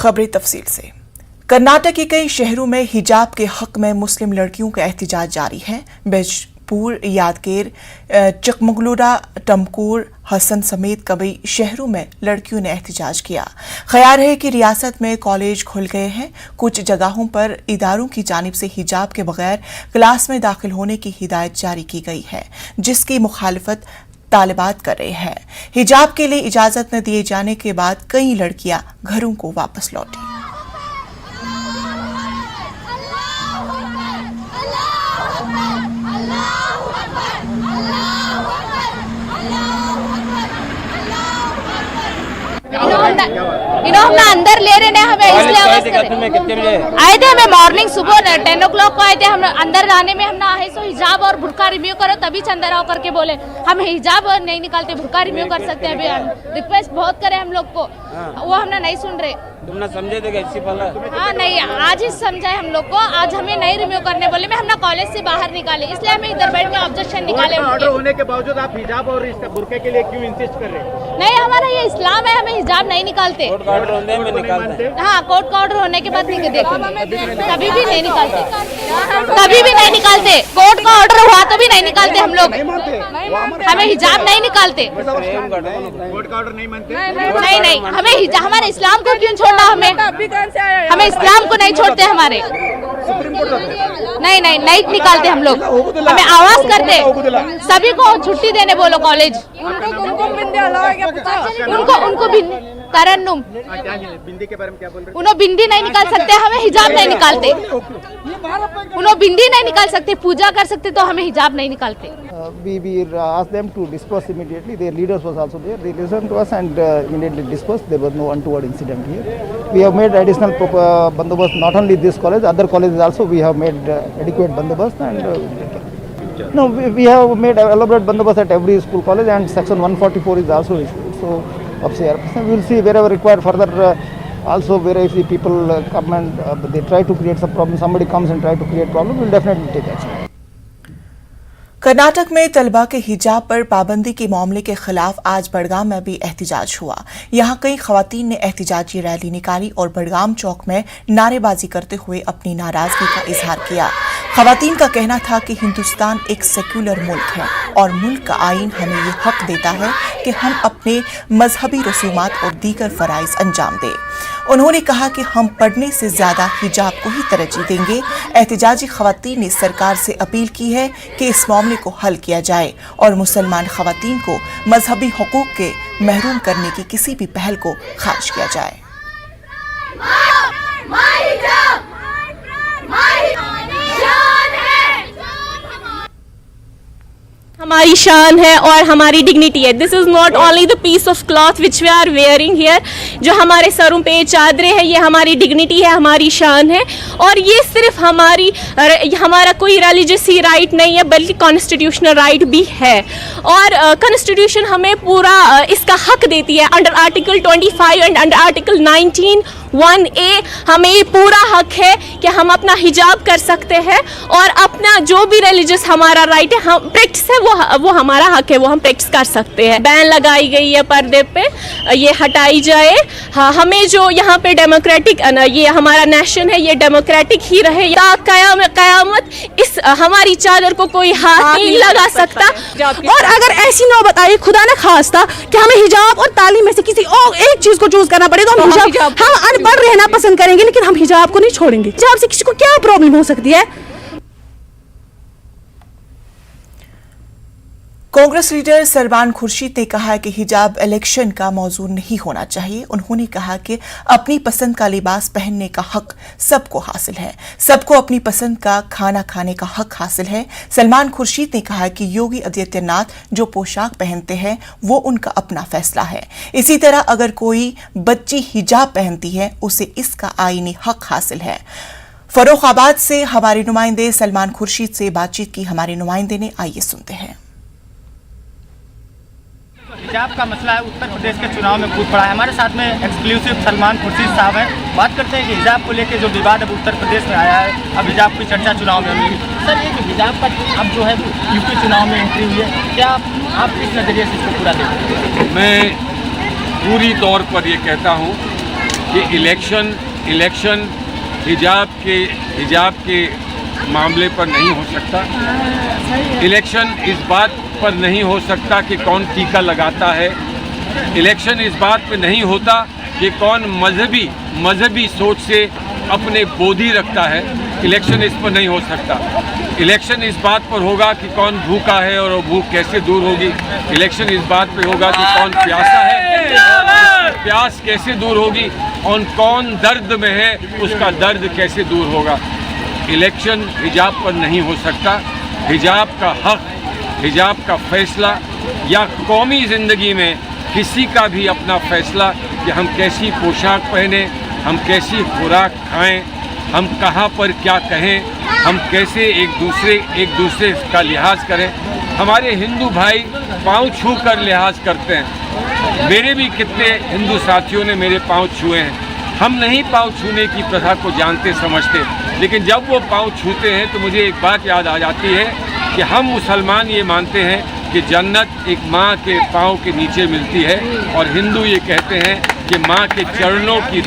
खबरें तफसील से। कर्नाटक के कई शहरों में हिजाब के हक में मुस्लिम लड़कियों का एहतजाज जारी है। बेजपुर, यादगीर, चिकमगलुरु, टमकुर, हसन समेत कई शहरों में लड़कियों ने एहतजाज किया। ख्याल है कि रियासत में कॉलेज खुल गए हैं। कुछ जगहों पर इदारों की जानिब से हिजाब के बगैर क्लास में दाखिल होने की हिदायत जारी की गई है, जिसकी मुखालिफत तालिबात कर रहे हैं। हिजाब के लिए इजाजत न दिए जाने के बाद कई लड़कियां घरों को वापस लौटी। हम ना अंदर ले रहे हैं, हमें इसलिए आए थे। हमें मॉर्निंग सुबह 10 o'clock को आए थे। हम अंदर आने में हम ना आए सो हिजाब और बुर्का रिव्यू करो, तभी अंदर आओ करके बोले। हम हिजाब नहीं निकालते, बुर्का रिव्यू कर सकते हैं। अभी रिक्वेस्ट बहुत करे हम लोग को, वो हम ना नहीं सुन रहे। तुमने समझे थे इससे पहले? हाँ नहीं, आज ही समझाए हम लोग को। आज हमें नहीं रिव्यू करने बोले, मैं हम ना कॉलेज से बाहर निकाले, इसलिए हमें इधर बैठ के ऑब्जेक्शन निकाले। ऑर्डर होने के बावजूद आप हिजाब और इसका बुर्के के लिए क्यों इंसिस्ट कर रहे हैं? नहीं, हमारा ये इस्लाम है, हमें हिजाब नहीं निकालते। कोर्ट का ऑर्डर होने में निकालते हैं। हाँ, कोर्ट का ऑर्डर होने के बाद कभी भी नहीं निकालते, कभी भी नहीं निकालते। कोर्ट का ऑर्डर हुआ तो भी नहीं निकालते हम लोग। हमें हिजाब नहीं निकालते। कोर्ट का ऑर्डर नहीं मानते? नहीं, हमें हमारे इस्लाम को क्यों छोड़ना? हमें इस्लाम को नहीं छोड़ते हमारे। नहीं निकालते हम लोग। हमें आवाज करते, सभी को छुट्टी देने बोलो कॉलेज। उनको तरन्नुम, बिंदी के बारे में क्या बोल रहे? उन्होंने बिंदी नहीं निकाल सकते, हमें हिजाब नहीं निकालते। उन्होंने बिंदी नहीं निकाल सकते, पूजा कर सकते, तो हमें हिजाब नहीं निकालते। We asked them to disperse immediately. Their leaders was also there. They listened to us and immediately dispersed. There was no untoward incident here. We have made additional bandobast, not only this college, other colleges also. We have made adequate bandobast and no, we have made elaborate bandobast at every school college, and section 144 is also issued. So of CRPC, we will see wherever required further. Also, where if the people come and they try to create some problem, somebody comes and try to create problem, we will definitely take action. Karnataka में तलबा के हिजाब पर पाबंदी के मामले के खिलाफ आज बड़गाम में भी एहतजाज हुआ। यहां कई खवातीन ने एहतजाजी रैली निकाली और बड़गाम चौक में नारेबाजी करते हुए अपनी नाराजगी का इजहार किया। खवातीन का कहना था कि हिंदुस्तान एक सेक्युलर मुल्क है और मुल्क का आईन हमें ये हक देता है कि हम अपने मजहबी रसूमात और दीगर फराइज अंजाम दें। उन्होंने कहा कि हम पढ़ने से ज्यादा हिजाब को ही तरजीह देंगे। एहतजाजी खवातीन ने सरकार से अपील की है कि इस मामले को हल किया जाए और मुसलमान खवातीन को मजहबी हुकूक के महरूम करने की किसी भी पहल को खारिज किया जाए। हमारी शान है और हमारी डिग्निटी है। This is not only the piece of cloth which we are wearing here. जो हमारे सरों पे चादरें हैं, ये हमारी डिग्निटी है, हमारी शान है। और ये सिर्फ हमारा कोई रिलीजियस ही राइट नहीं है, बल्कि कॉन्स्टिट्यूशनल राइट भी है। और कॉन्स्टिट्यूशन हमें पूरा इसका हक देती है। Under article 25 and under article 19(1)(a) हमें ये पूरा हक है कि हम अपना हिजाब कर सकते हैं और अपना जो भी रिलीजियस हमारा राइट है, हम प्रैक्टिस है, वो हमारा हक है, वो हम प्रैक्टिस कर सकते हैं। बैन लगाई गई है पर्दे पे, ये हटाई जाए। हाँ, हमें जो यहाँ पे डेमोक्रेटिक, ये हमारा नेशन है, ये डेमोक्रेटिक ही रहे। कयामत इस हमारी चादर को कोई हाथ नहीं लगा सकता। और अगर ऐसी नौबत आए, खुदा न खास्ता, कि हमें हिजाब और तालीम में से किसी और एक चीज को चूज करना पड़े, तो हम अनपढ़ रहना पसंद करेंगे, लेकिन हम हिजाब को नहीं छोड़ेंगे। हिजाब से किसी को क्या प्रॉब्लम हो सकती है? कांग्रेस लीडर सलमान खुर्शीद ने कहा कि हिजाब इलेक्शन का मौजू नहीं होना चाहिए। उन्होंने कहा कि अपनी पसंद का लिबास पहनने का हक सबको हासिल है, सबको अपनी पसंद का खाना खाने का हक हासिल है। सलमान खुर्शीद ने कहा कि योगी आदित्यनाथ जो पोशाक पहनते हैं वो उनका अपना फैसला है। इसी तरह अगर कोई बच्ची हिजाब पहनती है, उसे इसका आईनी हक हासिल है। फर्रुखाबाद से हमारे नुमाइंदे सलमान खुर्शीद से बातचीत की हमारे नुमाइंदे ने, आइए सुनते हैं। हिजाब का मसला है, उत्तर प्रदेश के चुनाव में कूद पड़ा है। हमारे साथ में एक्सक्लूसिव सलमान खुर्शीद साहब हैं। बात करते हैं कि हिजाब को लेकर जो विवाद अब उत्तर प्रदेश में आया है, अब हिजाब की चर्चा चुनाव में हुई। सर, ये हिजाब का अब जो है यूपी चुनाव में एंट्री हुई है, क्या आप किस नज़रिए से इसको पूरा देखते हैं? मैं पूरी तौर पर ये कहता हूँ कि इलेक्शन हिजाब के मामले पर नहीं हो सकता। इलेक्शन इस बात पर नहीं हो सकता कि कौन टीका लगाता है। इलेक्शन इस बात पे नहीं होता कि कौन मजहबी सोच से अपने बोधी रखता है। इलेक्शन इस पर नहीं हो सकता। इलेक्शन इस बात पर होगा कि कौन भूखा है और वो भूख कैसे दूर होगी। इलेक्शन इस बात पे होगा कि कौन प्यासा है, प्यास कैसे दूर होगी, और कौन दर्द में है उसका दर्द कैसे दूर होगा। इलेक्शन हिजाब पर नहीं हो सकता। हिजाब का हक, हिजाब का फैसला या कौमी ज़िंदगी में किसी का भी अपना फैसला कि हम कैसी पोशाक पहने, हम कैसी खुराक खाएं, हम कहाँ पर क्या कहें, हम कैसे एक दूसरे का लिहाज करें। हमारे हिंदू भाई पाँव छू कर लिहाज करते हैं। मेरे भी कितने हिंदू साथियों ने मेरे पाँव छुए हैं। हम नहीं पाँव छूने की प्रथा को जानते समझते, लेकिन जब वो पाँव छूते हैं तो मुझे एक बात याद आ जाती है कि हम मुसलमान ये मानते हैं कि जन्नत एक माँ के पाँव के नीचे मिलती है, और हिंदू ये कहते हैं कि माँ के चरणों की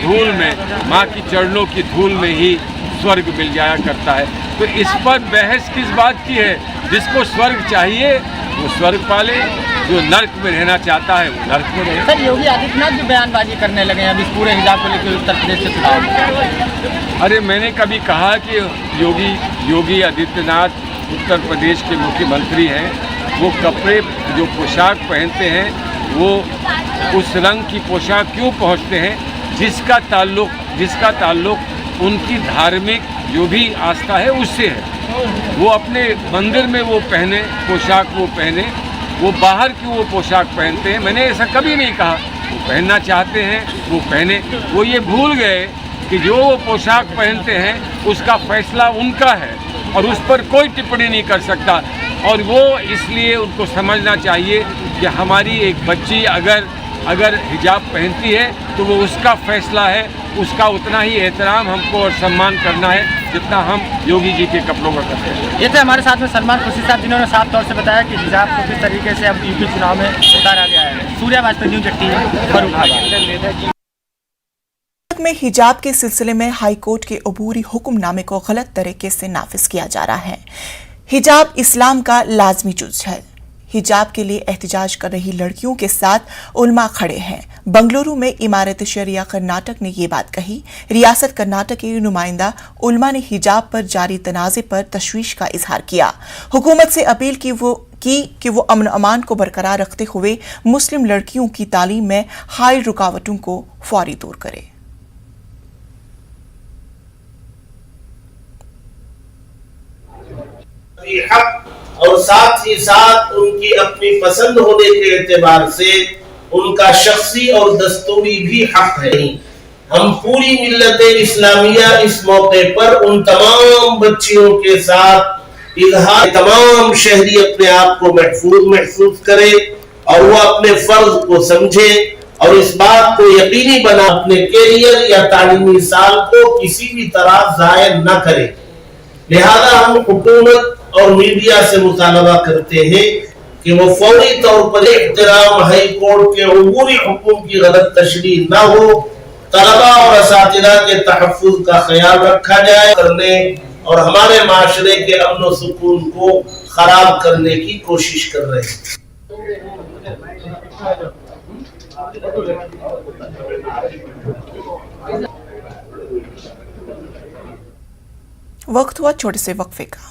धूल में ही स्वर्ग मिल जाया करता है। तो इस पर बहस किस बात की है? जिसको स्वर्ग चाहिए वो स्वर्ग पाले, जो नर्क में रहना चाहता है वो नर्क में रहे। सर, योगी आदित्यनाथ भी बयानबाजी करने लगे हैं अब इस पूरे हिजाब को लेकर उत्तर प्रदेश के चुनाव में। अरे मैंने कभी कहा कि योगी आदित्यनाथ उत्तर प्रदेश के मुख्यमंत्री हैं। वो कपड़े जो पोशाक पहनते हैं वो उस रंग की पोशाक क्यों पहनते हैं जिसका ताल्लुक उनकी धार्मिक जो भी आस्था है उससे है। वो अपने मंदिर में वो पहने पोशाक, वो पहने, वो बाहर क्यों वो पोशाक पहनते हैं। मैंने ऐसा कभी नहीं कहा। वो पहनना चाहते हैं वो पहने। वो ये भूल गए कि जो वो पोशाक पहनते हैं उसका फैसला उनका है और उस पर कोई टिप्पणी नहीं कर सकता। और वो इसलिए उनको समझना चाहिए कि हमारी एक बच्ची अगर हिजाब पहनती है तो वो उसका फैसला है, उसका उतना ही एहतराम हमको और सम्मान करना है जितना हम योगी जी के कपड़ों का करते हैं। ये थे हमारे साथ में सलमान खुर्शीद साहब, जिन्होंने साफ तौर से बताया कि हिजाब को किस तरीके से अब यूपी चुनाव में उतारा गया है। सूर्या वाजपेयी न्यूज़ 18 फर्रुखाबाद में हिजाब के सिलसिले में हाईकोर्ट के अबूरी हुक्मनामे को गलत तरीके से नाफिज किया जा रहा है। हिजाब इस्लाम का लाजमी जुज़ है। हिजाब के लिए एहतजाज कर रही लड़कियों के साथ उलमा खड़े हैं। बंगलुरु में इमारत शरिया कर्नाटक ने ये बात कही। रियासत कर्नाटक के नुमाइंदा उलमा ने हिजाब पर जारी तनाज़े पर तशवीश का इजहार किया। हुकूमत से अपील की कि वो अमन अमान को बरकरार रखते हुए मुस्लिम लड़कियों की तालीम में हाई रुकावटों को फौरी दूर करे। और साथ ही साथ उनकी अपनी पसंद होने के एतबार से उनका शख्सी और दस्तूरी भी हक है। हम पूरी मिल्लत इस्लामिया इस मौके पर उन तमाम बच्चियों के साथ इजहार तमाम शहरी अपने आप को महफूज करे और वो अपने फर्ज को समझे और इस बात को यकीनी बना अपने कैरियर या तालीमी साल को किसी भी तरह जाया न करे। लिहाजा हम हुकूमत और मीडिया से मुतालबा करते हैं कि वो फौरी तौर पर एहतराम हाई कोर्ट के अबूरी हुक्म की गलत तशरीह न हो, तलबा और असातिज़ा के तहफ़्फ़ुज़ का ख्याल रखा जाए करने और हमारे माशरे के अमन और सुकून को खराब करने की कोशिश कर रहे हैं। वक्त हुआ छोटे से वक्फे का।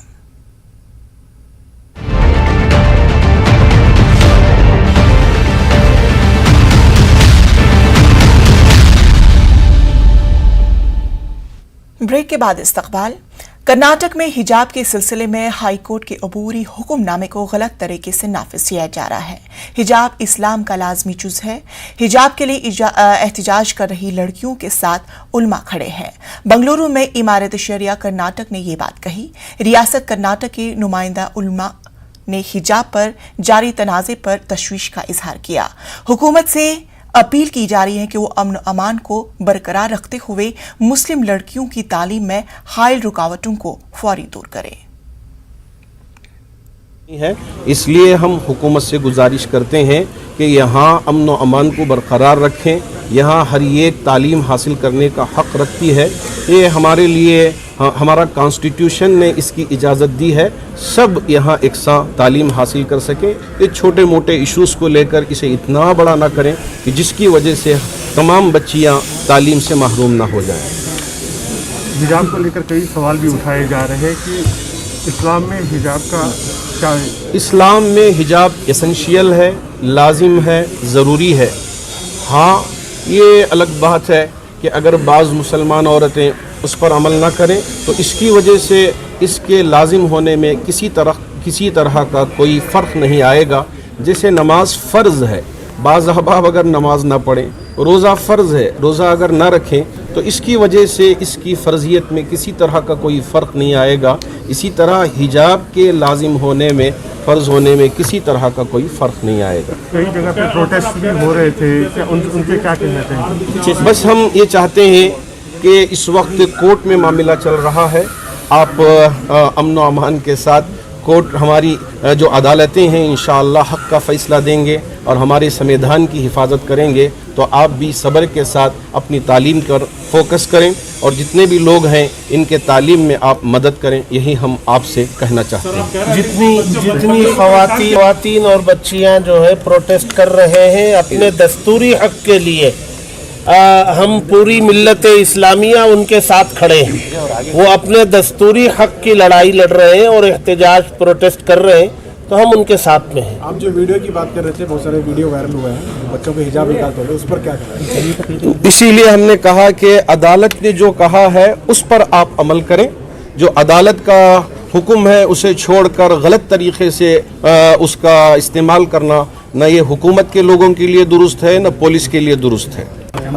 ब्रेक के बाद इस्तकबाल। कर्नाटक में हिजाब के सिलसिले में हाईकोर्ट के अबूरी हुक्मनामे को गलत तरीके से नाफिज किया जा रहा है। हिजाब इस्लाम का लाजमी जुज़ है। हिजाब के लिए एहतजाज कर रही लड़कियों के साथ उलमा खड़े हैं। बंगलुरु में इमारत शरिया कर्नाटक ने ये बात कही। रियासत कर्नाटक के नुमाइंदा उलमा ने हिजाब पर जारी तनाज़े पर तशवीश का इजहार किया। हुकूमत से अपील की जा रही है कि वो अमन अमान को बरकरार रखते हुए मुस्लिम लड़कियों की तालीम में हाइल रुकावटों को फौरी दूर करे। इसलिए हम हुकूमत से गुजारिश करते हैं कि यहाँ अमन व अमान को बरकरार रखें। यहाँ हर एक तालीम हासिल करने का हक़ रखती है। ये हमारे लिए हमारा कॉन्स्टिट्यूशन ने इसकी इजाज़त दी है, सब यहाँ एक साथ तालीम हासिल कर सकें। ये छोटे मोटे इश्यूज़ को लेकर इसे इतना बड़ा ना करें कि जिसकी वजह से तमाम बच्चियाँ तालीम से महरूम ना हो जाएं। हिजाब को लेकर कई सवाल भी उठाए जा रहे हैं कि इस्लाम में हिजाब का क्या है? इस्लाम में हिजाब एसेंशियल है, लाजिम है, ज़रूरी है। हाँ, ये अलग बात है कि अगर बाज़ मुसलमान औरतें उस पर अमल ना करें तो इसकी वजह से इसके लाजिम होने में किसी तरह का कोई फ़र्क नहीं आएगा। जैसे नमाज फ़र्ज़ है, बाज़ अहबाब अगर नमाज ना पढ़ें, रोज़ा फ़र्ज़ है, रोज़ा अगर ना रखें तो इसकी वजह से इसकी फ़र्जियत में किसी तरह का कोई फ़र्क नहीं आएगा। इसी तरह हिजाब के लाजिम होने में, फ़र्ज़ होने में किसी तरह का कोई फ़र्क नहीं आएगा। कई जगह पे प्रोटेस्ट भी हो रहे थे, उनके क्या कहना चाहिए? बस हम ये चाहते हैं कि इस वक्त कोर्ट में मामला चल रहा है, आप अमन व अमान के साथ कोर्ट, हमारी जो अदालतें हैं इंशाअल्लाह हक़ का फ़ैसला देंगे और हमारे संविधान की हिफाजत करेंगे। तो आप भी सब्र के साथ अपनी तालीम पर फोकस करें और जितने भी लोग हैं इनके तालीम में आप मदद करें, यही हम आपसे कहना चाहते हैं। जितनी ख़वातीन और बच्चियां जो है प्रोटेस्ट कर रहे हैं अपने दस्तूरी हक़ के लिए, हम पूरी मिल्लत इस्लामिया उनके साथ खड़े हैं। वो अपने दस्तूरी हक़ की लड़ाई लड़ रहे हैं और एहतजाज प्रोटेस्ट कर रहे हैं, तो हम उनके साथ में हैं। आप जो वीडियो की बात कर रहे थे, बहुत सारे वीडियो वायरल हुए हैं, बच्चों के हिजाब निकालते हुए, उस पर क्या कहें? इसीलिए हमने कहा कि अदालत ने जो कहा है उस पर आप अमल करें। जो अदालत का हुक्म है उसे छोड़कर गलत तरीके से उसका इस्तेमाल करना न ये हुकूमत के लोगों के लिए दुरुस्त है, न पुलिस के लिए दुरुस्त है।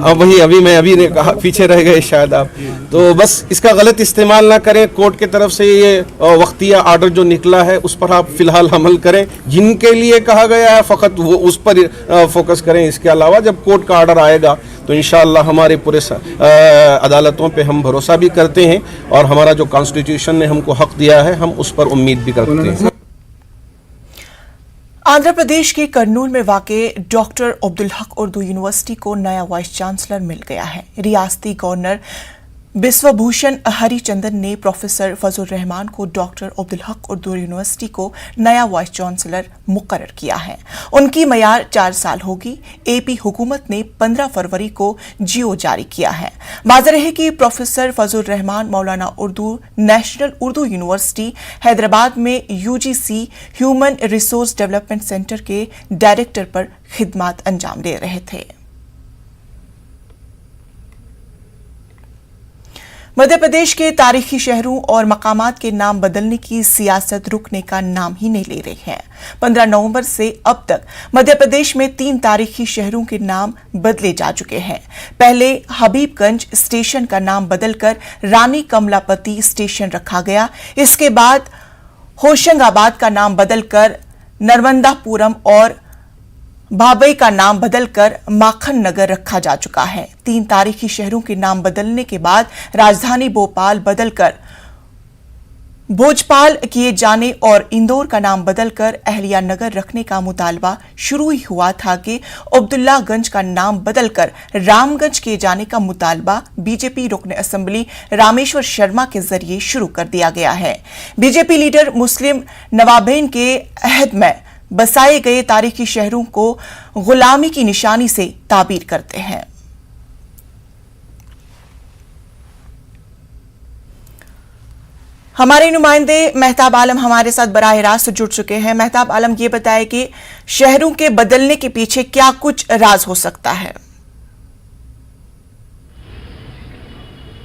अभी ने कहा, पीछे रह गए शायद आप, तो बस इसका गलत इस्तेमाल ना करें। कोर्ट की तरफ से ये वक्तिया आर्डर जो निकला है उस पर आप फ़िलहाल अमल करें। जिनके लिए कहा गया है फ़कत वो उस पर फोकस करें। इसके अलावा जब कोर्ट का आर्डर आएगा तो इंशाअल्लाह हमारे पूरे अदालतों पे हम भरोसा भी करते हैं और हमारा जो कॉन्स्टिट्यूशन ने हमको हक़ दिया है हम उस पर उम्मीद भी करते हैं। आंध्र प्रदेश के कर्नूल में वाक़े डॉक्टर अब्दुल हक उर्दू यूनिवर्सिटी को नया वाइस चांसलर मिल गया है। रियासती गवर्नर बिस्वभूषण हरिचंदन ने प्रोफेसर फजल रहमान को डॉक्टर अब्दुल हक उर्दू यूनिवर्सिटी को नया वाइस चांसलर मुकर्रर किया है। उनकी मयार 4 साल होगी। एपी हुकूमत ने 15 फरवरी को जीओ जारी किया है। माजर है कि प्रोफेसर फजल रहमान मौलाना उर्दू नेशनल उर्दू यूनिवर्सिटी हैदराबाद में UGC human resource development centre के डायरेक्टर पर खिदमत अंजाम दे रहे थे। मध्य प्रदेश के तारीखी शहरों और मकामात के नाम बदलने की सियासत रुकने का नाम ही नहीं ले रही है। 15 नवंबर से अब तक मध्य प्रदेश में 3 तारीखी शहरों के नाम बदले जा चुके हैं। पहले हबीबगंज स्टेशन का नाम बदलकर रानी कमलापति स्टेशन रखा गया। इसके बाद होशंगाबाद का नाम बदलकर नर्मदापुरम और बाबई का नाम बदलकर माखन नगर रखा जा चुका है। 3 तारीखी शहरों के नाम बदलने के बाद राजधानी भोपाल बदलकर भोजपाल किए जाने और इंदौर का नाम बदलकर अहलिया नगर रखने का मुतालबा शुरू ही हुआ था कि अब्दुल्लागंज का नाम बदलकर रामगंज किए जाने का मुतालबा बीजेपी रुकन असेंबली रामेश्वर शर्मा के जरिए शुरू कर दिया गया है। बीजेपी लीडर मुस्लिम नवाबेन के अहद में बसाए गए तारीखी शहरों को गुलामी की निशानी से ताबीर करते हैं। हमारे नुमाइंदे मेहताब आलम हमारे साथ बराह रास्त जुड़ चुके हैं। मेहताब आलम, ये बताए कि शहरों के बदलने के पीछे क्या कुछ राज हो सकता है?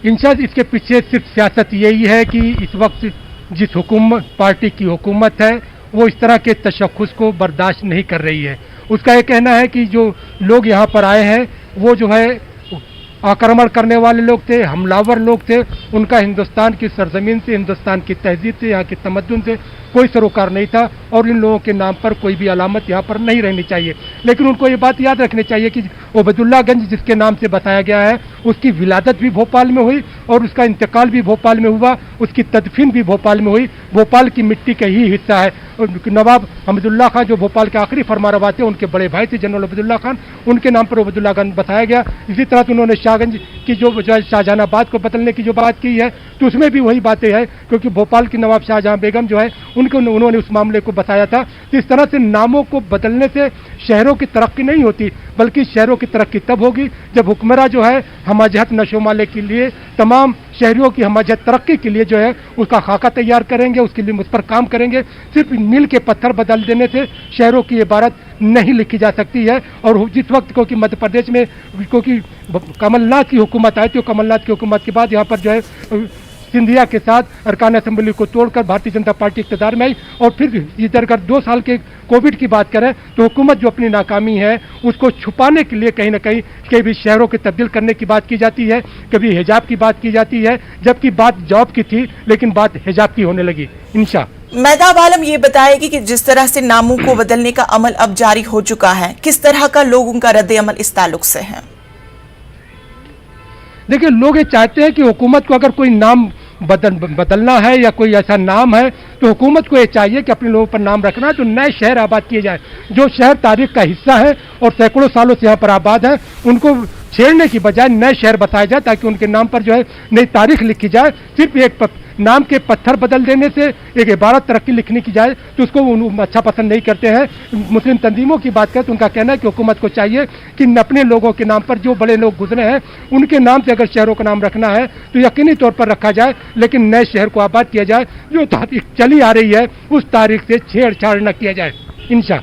इंशाल्लाह इसके पीछे सिर्फ सियासत यही है कि इस वक्त जिस हुकूमत पार्टी की हुकूमत है वो इस तरह के तशख्खुस को बर्दाश्त नहीं कर रही है। उसका ये कहना है कि जो लोग यहाँ पर आए हैं वो जो है आक्रमण करने वाले लोग थे, हमलावर लोग थे। उनका हिंदुस्तान की सरजमीन से, हिंदुस्तान की तहजीब से, यहाँ की तमद्दुन से कोई सरोकार नहीं था और इन लोगों के नाम पर कोई भी अलामत यहाँ पर नहीं रहनी चाहिए। लेकिन उनको ये बात याद रखनी चाहिए कि ओबैदुल्लागंज जिसके नाम से बताया गया है, उसकी विलादत भी भोपाल में हुई और उसका इंतकाल भी भोपाल में हुआ, उसकी तदफीन भी भोपाल में हुई। भोपाल की मिट्टी का ही हिस्सा है। नवाब हमीदुल्लाह खान जो भोपाल के आखिरी फरमारवा थे, उनके बड़े भाई थे जनरल ओबैदुल्लाह खान, उनके नाम पर ओबैदुल्लागंज बताया गया। इसी तरह से उन्होंने शाहगंज की जो शाहजहानाबाद को बदलने की जो बात की है, तो उसमें भी वही बातें हैं, क्योंकि भोपाल की नवाब शाहजहां बेगम जो है उन्होंने उस मामले को बताया था। तो इस तरह से नामों को बदलने से शहरों की तरक्की नहीं होती, बल्कि शहरों की तरक्की तब होगी जब हुक्मरान जो है हमजहत नशोमाले के लिए, तमाम शहरियों की हमजहत तरक्की के लिए जो है उसका खाका तैयार करेंगे, उसके लिए उस पर काम करेंगे। सिर्फ मील के पत्थर बदल देने से शहरों की इबारत नहीं लिखी जा सकती है। और जिस वक्त को कि मध्य प्रदेश में क्योंकि कमलनाथ की हुकूमत आई थी, कमलनाथ की हुकूमत के बाद यहाँ पर जो है सिंधिया के साथ अरकान असेंबली को तोड़कर भारतीय जनता पार्टी इक़्तिदार में आई। और फिर इधर अगर 2 साल के कोविड की बात करें तो हुकूमत जो अपनी नाकामी है उसको छुपाने के लिए कहीं ना कहीं कभी शहरों के तब्दील करने की बात की जाती है, कभी हिजाब की बात की जाती है, जबकि बात जॉब की थी लेकिन बात हिजाब की होने लगी। इंशा मेहताब आलम ये बताएगी कि जिस तरह से नामों को बदलने का अमल अब जारी हो चुका है, किस तरह का लोगों का रद्द अमल इस ताल्लुक से है? देखिए, लोग ये चाहते हैं कि हुकूमत को अगर कोई नाम बदलना है या कोई ऐसा नाम है तो हुकूमत को ये चाहिए कि अपने लोगों पर नाम रखना है तो नए शहर आबाद किए जाए। जो शहर तारीख का हिस्सा है और सैकड़ों सालों से यहाँ पर आबाद है, उनको छेड़ने की बजाय नए शहर बताए जाए ताकि उनके नाम पर जो है नई तारीख लिखी जाए। सिर्फ एक नाम के पत्थर बदल देने से एक इबारत तरक्की लिखने की जाए तो उसको अच्छा पसंद नहीं करते हैं। मुस्लिम तंजीमों की बात करें तो उनका कहना है कि हुकूमत को चाहिए कि अपने लोगों के नाम पर जो बड़े लोग गुजरे हैं उनके नाम से अगर शहरों का नाम रखना है तो यकीनी तौर पर रखा जाए, लेकिन नए शहर को आबाद किया जाए। जो तारीख चली आ रही है उस तारीख से छेड़छाड़ न किया जाए। इंशा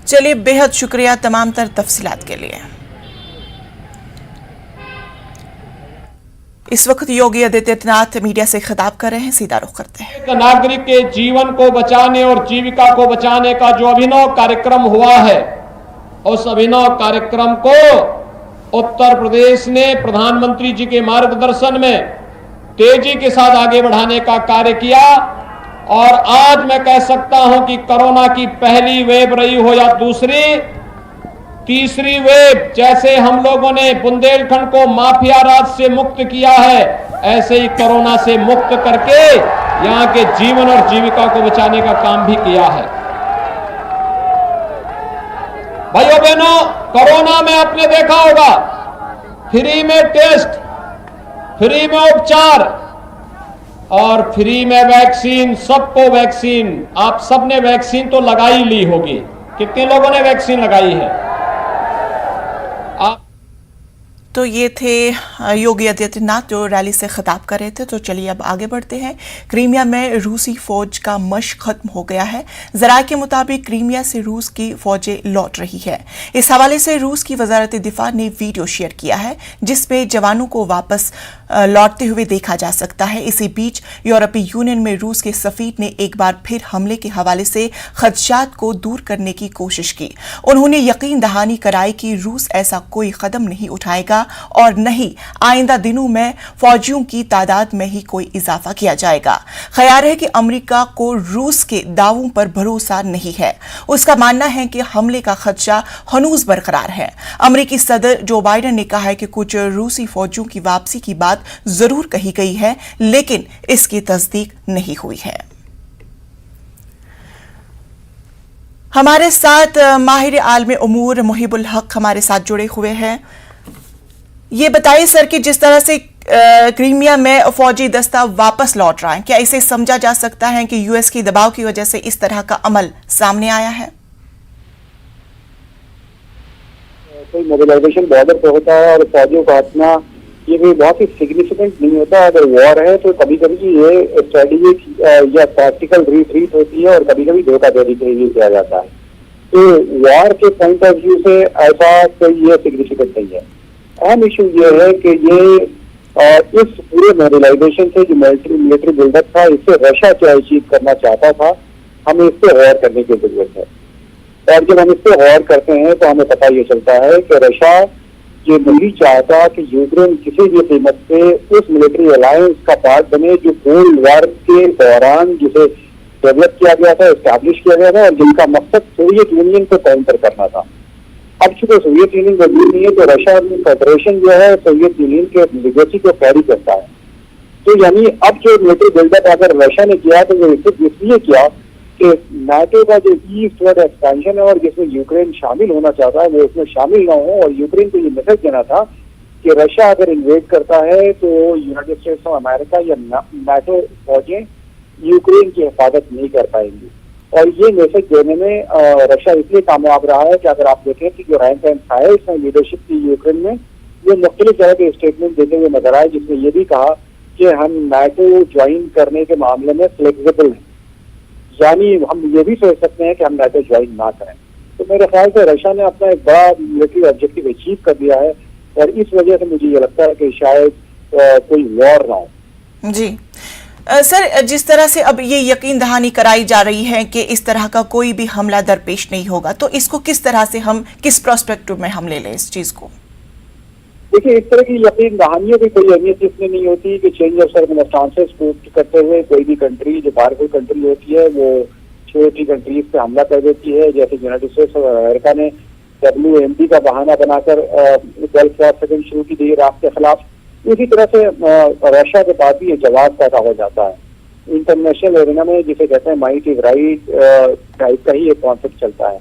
चलिए, बेहद शुक्रिया तमाम तर तफसीलात के लिए। इस वक्त योगी आदित्यनाथ मीडिया से खिताब कर रहे हैं, सीधा रुख करते हैं। नागरिक के जीवन को बचाने और जीविका को बचाने का जो अभिनव कार्यक्रम हुआ है, उस अभिनव कार्यक्रम को उत्तर प्रदेश ने प्रधानमंत्री जी के मार्गदर्शन में तेजी के साथ आगे बढ़ाने का कार्य किया। और आज मैं कह सकता हूं कि कोरोना की पहली वेव रही हो या दूसरी, तीसरी वेव, जैसे हम लोगों ने बुंदेलखंड को माफिया राज से मुक्त किया है, ऐसे ही कोरोना से मुक्त करके यहां के जीवन और जीविका को बचाने का काम भी किया है। भाइयों बहनों, कोरोना में आपने देखा होगा फ्री में टेस्ट, फ्री में उपचार और फ्री में वैक्सीन, सबको वैक्सीन। आप सबने वैक्सीन तो लगाई ली होगी, कितने लोगों ने वैक्सीन लगाई है? तो ये थे योगी आदित्यनाथ जो रैली से खिताब कर रहे थे। तो चलिए अब आगे बढ़ते हैं। क्रीमिया में रूसी फौज का मश्क खत्म हो गया है। ज़राए के मुताबिक क्रीमिया से रूस की फौजें लौट रही है। इस हवाले से रूस की वजारत दिफा ने वीडियो शेयर किया है जिसमें जवानों को वापस लौटते हुए देखा जा सकता है। इसी बीच यूरोपीय यूनियन में रूस के सफीर ने एक बार फिर हमले के हवाले से खदशात को दूर करने की कोशिश की। उन्होंने यकीन दहानी कराई कि रूस ऐसा कोई कदम नहीं उठाएगा और नहीं आइंदा दिनों में फौजियों की तादाद में ही कोई इजाफा किया जाएगा। ख्याल है कि अमेरिका को रूस के दावों पर भरोसा नहीं है। उसका मानना है कि हमले का खदशा हनूज बरकरार है। अमेरिकी सदर जो बाइडेन ने कहा है कि कुछ रूसी फौजियों की वापसी की बात जरूर कही गई है, लेकिन इसकी तस्दीक नहीं हुई है। हमारे साथ माहिर आलम उमूर मुहिबुल हक हमारे साथ जुड़े हुए हैं। ये बताइए सर कि जिस तरह से क्रीमिया में फौजी दस्ता वापस लौट रहा है, क्या इसे समझा जा सकता है कि यूएस की दबाव की वजह से इस तरह का अमल सामने आया है? कोई मोबिलाइजेशन बॉर्डर पे होता है और फौजियों का हटना ये भी बहुत ही सिग्निफिकेंट नहीं होता। अगर वॉर है तो कभी कभी ये स्ट्रेटेजिक या टैक्टिकल रिट्रीट होती है और कभी कभी धोखाधड़ी के लिए किया जाता है। तो वॉर के पॉइंट ऑफ व्यू से ऐसा कोई ये सिग्निफिकेंट नहीं है। अहम इशू ये है कि ये इस पूरे मोबिलाइजेशन से जो मिलिट्री बिल्डअप था, इससे रशिया क्या अचीव करना चाहता था, हमें इस पर गौर करने की जरूरत है। और जब हम इस पर गौर करते हैं तो हमें पता ये चलता है कि रशिया ये नहीं चाहता कि यूक्रेन किसी भी कीमत पे उस मिलिट्री अलायंस का पार्ट बने जो कोल्ड वॉर के दौरान जिसे डेवलप किया गया था, एस्टैब्लिश किया गया था और जिनका मकसद सोवियत यूनियन को काउंटर करना था। अब चूंकि सोवियत यूनियन मौजूद नहीं है तो रशिया फेडरेशन जो है सोवियत यूनियन के लिगेसी को कैरी करता है। तो यानी अब जो मिलिट्री बिल्डअप अगर रशिया ने किया तो वो सिर्फ इसलिए किया कि नाटो का जो ईस्ट वर्ड एक्सपेंशन है और जिसमें यूक्रेन शामिल होना चाहता है वो उसमें शामिल ना हो, और यूक्रेन को ये मैसेज देना था कि रशिया अगर इन्वेड करता है तो यूनाइटेड स्टेट्स ऑफ अमेरिका या नाटो फौजें यूक्रेन की हिफाजत नहीं कर पाएंगी। और ये मैसेज देने में रशिया इसलिए कामयाब रहा है कि अगर आप देखें कि जो रैंक एंड फाइल इसमें लीडरशिप की यूक्रेन में, ये मुख्तलिफ तरह के स्टेटमेंट देते हुए नजर आए, जिसमें ये भी कहा कि हम नाटो ज्वाइन करने के मामले में फ्लेक्सिबल हैं, यानी हम ये भी सोच सकते हैं कि हम नाटो ज्वाइन ना करें। तो मेरे ख्याल से रशिया ने अपना एक बड़ा मिलिट्री ऑब्जेक्टिव अचीव कर दिया है और इस वजह से मुझे ये लगता है कि शायद कोई वॉर ना हो। जी सर, जिस तरह से अब ये यकीन दहानी कराई जा रही है कि इस तरह का कोई भी हमला दरपेश नहीं होगा, तो इसको किस तरह से हम किस प्रोस्पेक्टिव में हम ले लें इस चीज को? देखिए, इस तरह की यकीन दहानियों की कोई अहमियत इसमें नहीं होती कि चेंज ऑफ सर्कमस्टांसेस करते हुए कोई भी कंट्री, जो बाहर कोई कंट्री होती है वो छोटी कंट्रीज पे हमला कर देती है। जैसे यूनाइटेड स्टेट्स और अमेरिका ने WMD का बहाना बनाकर गल्फ वॉर सेकंड शुरू की थी इराक के खिलाफ, इसी तरह से रशिया के पास भी ये जवाब पैदा हो जाता है। इंटरनेशनल एरिना में जिसे कहते हैं माइट इज राइट टाइप का ही एक कॉन्सेप्ट चलता है।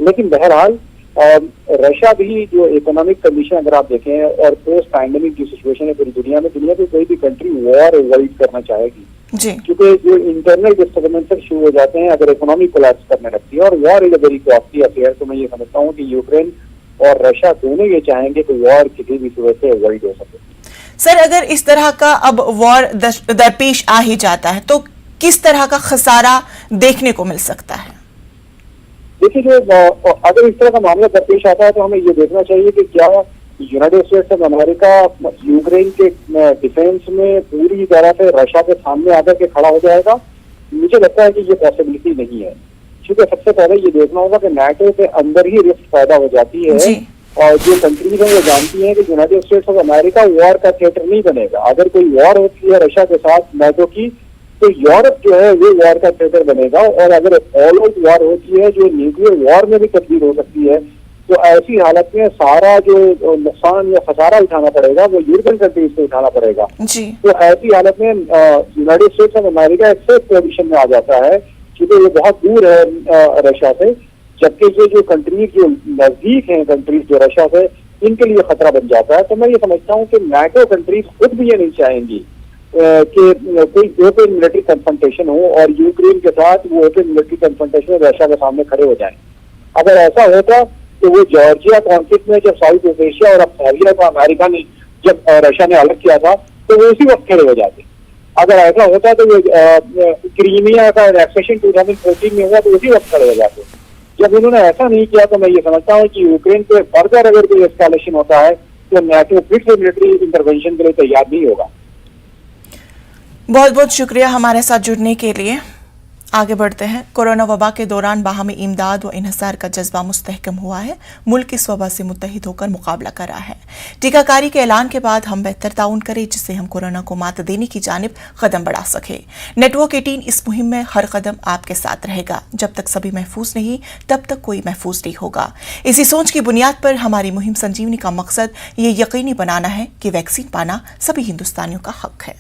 लेकिन बहरहाल रशिया भी जो इकोनॉमिक कंडीशन अगर आप देखें और पोस्ट पैंडेमिक जो सिचुएशन है पूरी दुनिया में कोई भी कंट्री वॉर अवॉइड करना चाहेगी, क्योंकि जो इंटरनल डिस्टर्बेंसेस शुरू हो जाते हैं अगर इकोनॉमी कोलैप्स करने लगती है, और war is a very costly affair. तो मैं ये समझता हूँ कि यूक्रेन और रशिया दोनों ये चाहेंगे कि वॉर किसी भी सूरत से अवॉइड हो सके। सर, अगर इस तरह का अब वॉर दरपेश आ ही जाता है तो किस तरह का खसारा देखने को मिल सकता है? देखिए, जो अगर इस तरह का मामला दरपेश आता है तो हमें ये देखना चाहिए कि क्या United states of America Ukraine के डिफेंस में पूरी तरह से रशिया के सामने आकर के खड़ा हो जाएगा। मुझे लगता है कि ये पॉसिबिलिटी नहीं है, क्योंकि सबसे पहले ये देखना होगा कि नाटो के अंदर ही रिफ्ट पैदा हो जाती है और जो कंट्रीज हैं वो जानती हैं कि United states of America war का थिएटर नहीं बनेगा। अगर कोई वॉर होती है रशिया के साथ नाटो की तो यूरोप जो है वो वॉर का थिएटर बनेगा, और अगर ऑल आउट वॉर होती है जो न्यूक्लियर वॉर में भी तब्दील हो सकती है, तो ऐसी हालत में सारा जो नुकसान या खसारा उठाना पड़ेगा वो यूरोपियन कंट्रीज को उठाना पड़ेगा। तो ऐसी हालत में यूनाइटेड स्टेट्स ऑफ अमेरिका एक सेफ पोजिशन में आ जाता है, क्योंकि ये बहुत दूर है रशिया से, जबकि ये जो कंट्रीज जो नजदीक हैं कंट्रीज जो रशिया से, इनके लिए खतरा बन जाता है। तो मैं ये समझता हूँ कि नाटो कंट्रीज खुद भी ये नहीं चाहेंगी कि कोई ओपन मिलिट्री कन्फ्रंटेशन हो और यूक्रेन के साथ वो ओपन मिलिट्री कन्फ्रंटेशन रशिया के सामने खड़े हो जाएं। अगर ऐसा होता तो वो जॉर्जिया कॉन्फ्लिक्ट में जब साउथ ईस्ट एशिया और अब सीरिया को अमेरिका ने जब रशिया ने अलग किया था तो वो उसी वक्त खड़े हो जाते। अगर ऐसा होता तो वो क्रीमिया का एक्सेशन 2014 में हुआ तो उसी वक्त खड़े हो जाते। जब उन्होंने ऐसा नहीं किया तो मैं ये समझता हूँ कि यूक्रेन पे फर्दर अगर कोई एस्केलेशन होता है तो नाटो फिर से मिलिट्री इंटरवेंशन के लिए तैयार नहीं होगा। बहुत बहुत शुक्रिया हमारे साथ जुड़ने के लिए। आगे बढ़ते हैं। कोरोना वबा के दौरान बाहमी इमदाद व इन्हिसार का जज्बा मुस्तहकम हुआ है। मुल्क इस वबा से मुत्तहिद होकर मुकाबला कर रहा है। टीकाकारी के ऐलान के बाद हम बेहतर ताउन करें जिससे हम कोरोना को मात देने की जानिब कदम बढ़ा सके। नेटवर्क 18 इस मुहिम में हर कदम आपके साथ रहेगा। जब तक सभी महफूज नहीं तब तक कोई महफूज नहीं होगा। इसी सोच की बुनियाद पर हमारी मुहिम संजीवनी का मकसद ये यकीनी बनाना है कि वैक्सीन पाना सभी हिंदुस्तानियों का हक है।